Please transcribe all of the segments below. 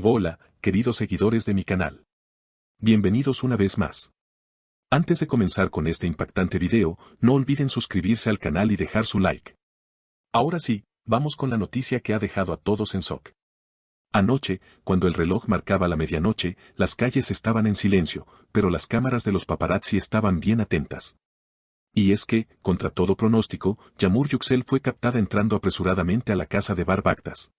Hola, queridos seguidores de mi canal. Bienvenidos una vez más. Antes de comenzar con este impactante video, no olviden suscribirse al canal y dejar su like. Ahora sí, vamos con la noticia que ha dejado a todos en shock. Anoche, cuando el reloj marcaba la medianoche, las calles estaban en silencio, pero las cámaras de los paparazzi estaban bien atentas. Y es que, contra todo pronóstico, Yağmur Yüksel fue captada entrando apresuradamente a la casa de Bar Bagdas.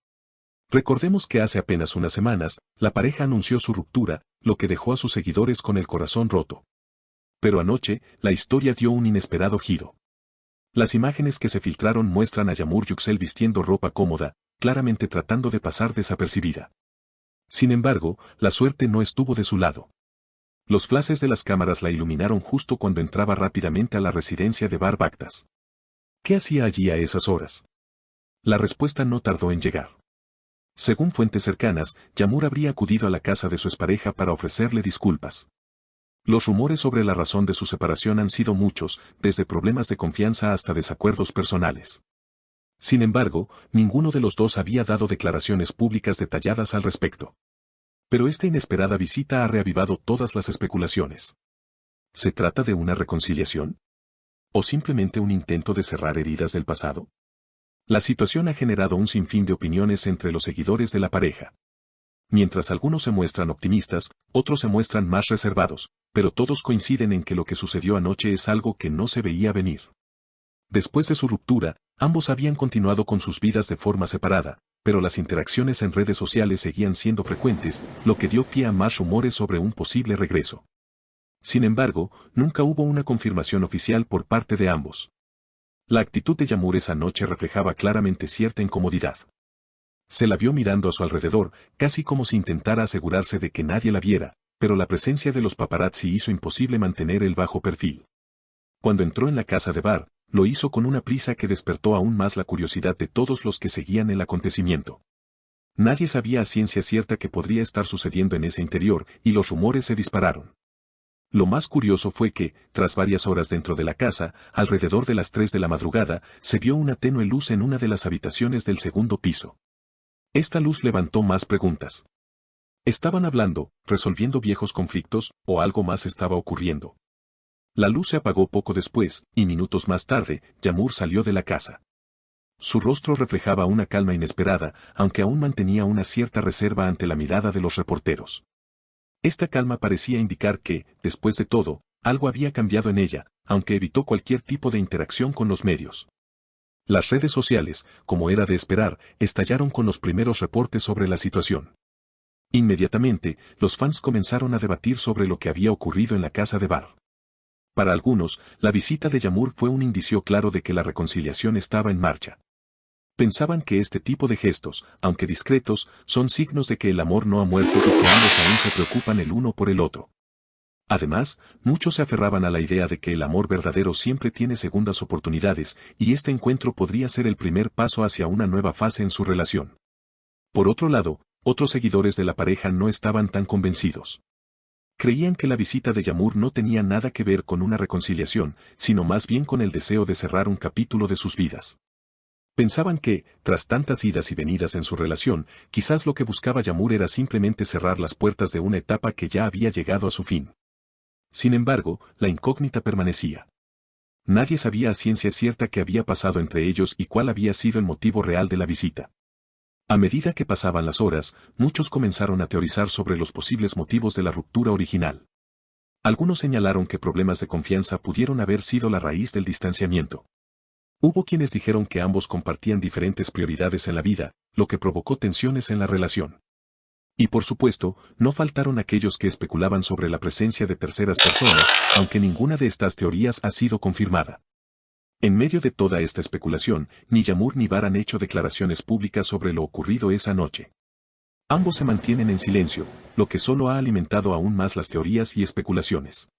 Recordemos que hace apenas unas semanas, la pareja anunció su ruptura, lo que dejó a sus seguidores con el corazón roto. Pero anoche, la historia dio un inesperado giro. Las imágenes que se filtraron muestran a Yağmur Yüksel vistiendo ropa cómoda, claramente tratando de pasar desapercibida. Sin embargo, la suerte no estuvo de su lado. Los flashes de las cámaras la iluminaron justo cuando entraba rápidamente a la residencia de Bar Bagdas. ¿Qué hacía allí a esas horas? La respuesta no tardó en llegar. Según fuentes cercanas, Yağmur habría acudido a la casa de su expareja para ofrecerle disculpas. Los rumores sobre la razón de su separación han sido muchos, desde problemas de confianza hasta desacuerdos personales. Sin embargo, ninguno de los dos había dado declaraciones públicas detalladas al respecto. Pero esta inesperada visita ha reavivado todas las especulaciones. ¿Se trata de una reconciliación? ¿O simplemente un intento de cerrar heridas del pasado? La situación ha generado un sinfín de opiniones entre los seguidores de la pareja. Mientras algunos se muestran optimistas, otros se muestran más reservados, pero todos coinciden en que lo que sucedió anoche es algo que no se veía venir. Después de su ruptura, ambos habían continuado con sus vidas de forma separada, pero las interacciones en redes sociales seguían siendo frecuentes, lo que dio pie a más rumores sobre un posible regreso. Sin embargo, nunca hubo una confirmación oficial por parte de ambos. La actitud de Yağmur esa noche reflejaba claramente cierta incomodidad. Se la vio mirando a su alrededor, casi como si intentara asegurarse de que nadie la viera, pero la presencia de los paparazzi hizo imposible mantener el bajo perfil. Cuando entró en la casa de Bar, lo hizo con una prisa que despertó aún más la curiosidad de todos los que seguían el acontecimiento. Nadie sabía a ciencia cierta qué podría estar sucediendo en ese interior, y los rumores se dispararon. Lo más curioso fue que, tras varias horas dentro de la casa, alrededor de las 3 de la madrugada, se vio una tenue luz en una de las habitaciones del segundo piso. Esta luz levantó más preguntas. ¿Estaban hablando, resolviendo viejos conflictos, o algo más estaba ocurriendo? La luz se apagó poco después, y minutos más tarde, Yağmur salió de la casa. Su rostro reflejaba una calma inesperada, aunque aún mantenía una cierta reserva ante la mirada de los reporteros. Esta calma parecía indicar que, después de todo, algo había cambiado en ella, aunque evitó cualquier tipo de interacción con los medios. Las redes sociales, como era de esperar, estallaron con los primeros reportes sobre la situación. Inmediatamente, los fans comenzaron a debatir sobre lo que había ocurrido en la casa de Bar. Para algunos, la visita de Yağmur fue un indicio claro de que la reconciliación estaba en marcha. Pensaban que este tipo de gestos, aunque discretos, son signos de que el amor no ha muerto y que ambos aún se preocupan el uno por el otro. Además, muchos se aferraban a la idea de que el amor verdadero siempre tiene segundas oportunidades, y este encuentro podría ser el primer paso hacia una nueva fase en su relación. Por otro lado, otros seguidores de la pareja no estaban tan convencidos. Creían que la visita de Yağmur no tenía nada que ver con una reconciliación, sino más bien con el deseo de cerrar un capítulo de sus vidas. Pensaban que, tras tantas idas y venidas en su relación, quizás lo que buscaba Yağmur era simplemente cerrar las puertas de una etapa que ya había llegado a su fin. Sin embargo, la incógnita permanecía. Nadie sabía a ciencia cierta qué había pasado entre ellos y cuál había sido el motivo real de la visita. A medida que pasaban las horas, muchos comenzaron a teorizar sobre los posibles motivos de la ruptura original. Algunos señalaron que problemas de confianza pudieron haber sido la raíz del distanciamiento. Hubo quienes dijeron que ambos compartían diferentes prioridades en la vida, lo que provocó tensiones en la relación. Y por supuesto, no faltaron aquellos que especulaban sobre la presencia de terceras personas, aunque ninguna de estas teorías ha sido confirmada. En medio de toda esta especulación, ni Yağmur ni Bar han hecho declaraciones públicas sobre lo ocurrido esa noche. Ambos se mantienen en silencio, lo que solo ha alimentado aún más las teorías y especulaciones.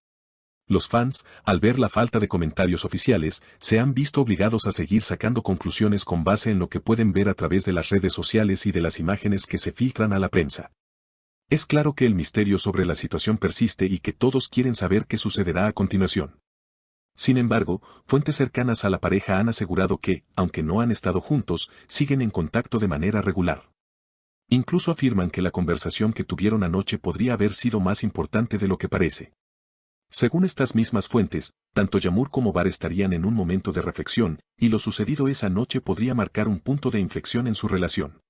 Los fans, al ver la falta de comentarios oficiales, se han visto obligados a seguir sacando conclusiones con base en lo que pueden ver a través de las redes sociales y de las imágenes que se filtran a la prensa. Es claro que el misterio sobre la situación persiste y que todos quieren saber qué sucederá a continuación. Sin embargo, fuentes cercanas a la pareja han asegurado que, aunque no han estado juntos, siguen en contacto de manera regular. Incluso afirman que la conversación que tuvieron anoche podría haber sido más importante de lo que parece. Según estas mismas fuentes, tanto Yamur como Bar estarían en un momento de reflexión, y lo sucedido esa noche podría marcar un punto de inflexión en su relación.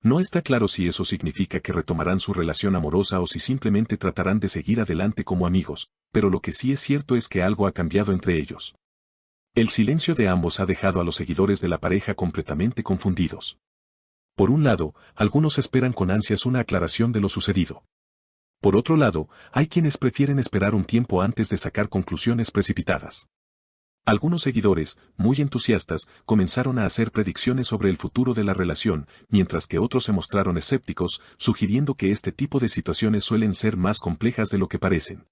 No está claro si eso significa que retomarán su relación amorosa o si simplemente tratarán de seguir adelante como amigos, pero lo que sí es cierto es que algo ha cambiado entre ellos. El silencio de ambos ha dejado a los seguidores de la pareja completamente confundidos. Por un lado, algunos esperan con ansias una aclaración de lo sucedido. Por otro lado, hay quienes prefieren esperar un tiempo antes de sacar conclusiones precipitadas. Algunos seguidores, muy entusiastas, comenzaron a hacer predicciones sobre el futuro de la relación, mientras que otros se mostraron escépticos, sugiriendo que este tipo de situaciones suelen ser más complejas de lo que parecen.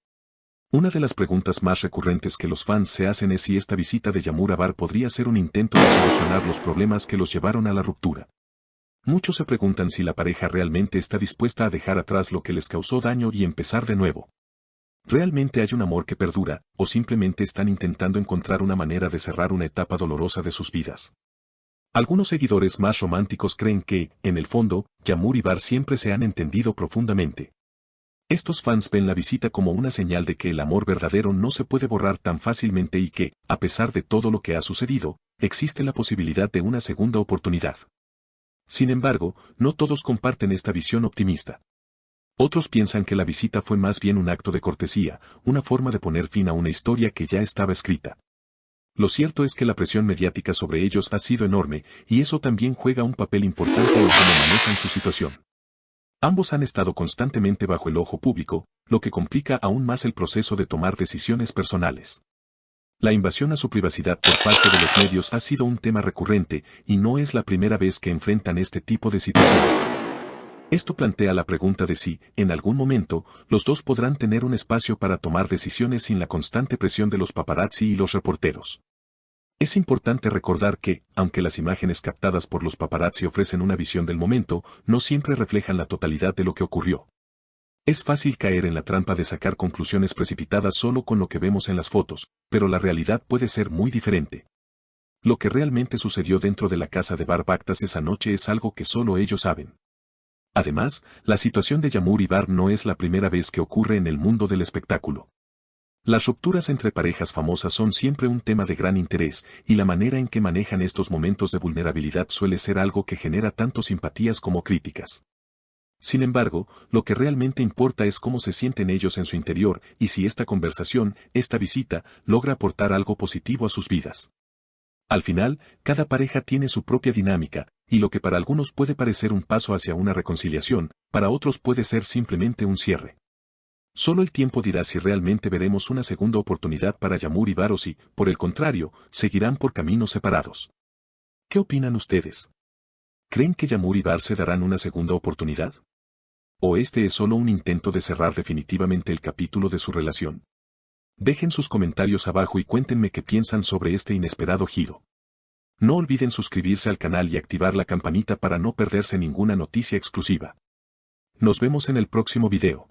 Una de las preguntas más recurrentes que los fans se hacen es si esta visita de Yamur a Bar podría ser un intento de solucionar los problemas que los llevaron a la ruptura. Muchos se preguntan si la pareja realmente está dispuesta a dejar atrás lo que les causó daño y empezar de nuevo. ¿Realmente hay un amor que perdura, o simplemente están intentando encontrar una manera de cerrar una etapa dolorosa de sus vidas? Algunos seguidores más románticos creen que, en el fondo, Yamur y Bar siempre se han entendido profundamente. Estos fans ven la visita como una señal de que el amor verdadero no se puede borrar tan fácilmente y que, a pesar de todo lo que ha sucedido, existe la posibilidad de una segunda oportunidad. Sin embargo, no todos comparten esta visión optimista. Otros piensan que la visita fue más bien un acto de cortesía, una forma de poner fin a una historia que ya estaba escrita. Lo cierto es que la presión mediática sobre ellos ha sido enorme, y eso también juega un papel importante en cómo manejan su situación. Ambos han estado constantemente bajo el ojo público, lo que complica aún más el proceso de tomar decisiones personales. La invasión a su privacidad por parte de los medios ha sido un tema recurrente, y no es la primera vez que enfrentan este tipo de situaciones. Esto plantea la pregunta de si, en algún momento, los dos podrán tener un espacio para tomar decisiones sin la constante presión de los paparazzi y los reporteros. Es importante recordar que, aunque las imágenes captadas por los paparazzi ofrecen una visión del momento, no siempre reflejan la totalidad de lo que ocurrió. Es fácil caer en la trampa de sacar conclusiones precipitadas solo con lo que vemos en las fotos, pero la realidad puede ser muy diferente. Lo que realmente sucedió dentro de la casa de Bar Baktas esa noche es algo que solo ellos saben. Además, la situación de Yamur y Bar no es la primera vez que ocurre en el mundo del espectáculo. Las rupturas entre parejas famosas son siempre un tema de gran interés, y la manera en que manejan estos momentos de vulnerabilidad suele ser algo que genera tanto simpatías como críticas. Sin embargo, lo que realmente importa es cómo se sienten ellos en su interior, y si esta conversación, esta visita, logra aportar algo positivo a sus vidas. Al final, cada pareja tiene su propia dinámica, y lo que para algunos puede parecer un paso hacia una reconciliación, para otros puede ser simplemente un cierre. Solo el tiempo dirá si realmente veremos una segunda oportunidad para Yamur y Bar o si, por el contrario, seguirán por caminos separados. ¿Qué opinan ustedes? ¿Creen que Yamur y Bar se darán una segunda oportunidad? ¿O este es solo un intento de cerrar definitivamente el capítulo de su relación? Dejen sus comentarios abajo y cuéntenme qué piensan sobre este inesperado giro. No olviden suscribirse al canal y activar la campanita para no perderse ninguna noticia exclusiva. Nos vemos en el próximo video.